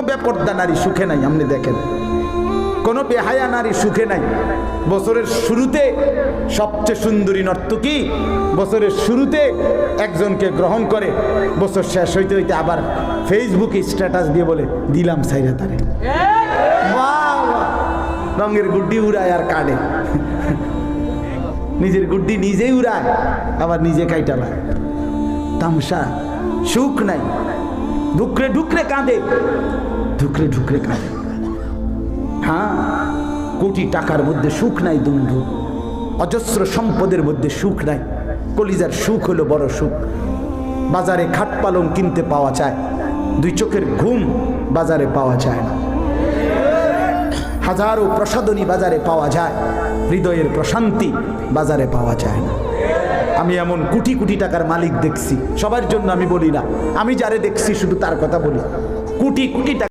বেপর্দা নারী সুখে নাই। আপনি দেখেন কোনো বেহায়া নারী সুখে নাই। বছরের শুরুতে সবচেয়ে সুন্দরী নর্তকী বছরের শুরুতে একজনকে গ্রহণ করে, বছর শেষ হইতে হইতে আবার ফেসবুকে স্ট্যাটাস দিয়ে বলে দিলাম সাইরা তারে। রঙের গুড্ডি উড়ায় আর কাটে, নিজের গুড্ডি নিজেই উড়ায় আবার নিজে কাইটালায়। তামসা, সুখ নাই, ঢুকরে ঢুকরে কাঁদে, ঢুকরে ঢুকরে কাঁদে। হ্যাঁ, কোটি টাকার মধ্যে সুখ নাই বন্ধু, অজস্র সম্পদের মধ্যে সুখ নাই। কলিজার সুখ হলো বড় সুখ। বাজারে খাট পালং কিনতে পাওয়া যায়, দুই চোখের ঘুম বাজারে পাওয়া যায় না। হাজারো প্রসাদনী বাজারে পাওয়া যায়, হৃদয়ের প্রশান্তি বাজারে পাওয়া যায় না। আমি এমন কোটি কোটি টাকার মালিক দেখছি, সবার জন্য আমি বলি না, আমি যারে দেখছি শুধু তার কথা বলি। কোটি কোটি টাকা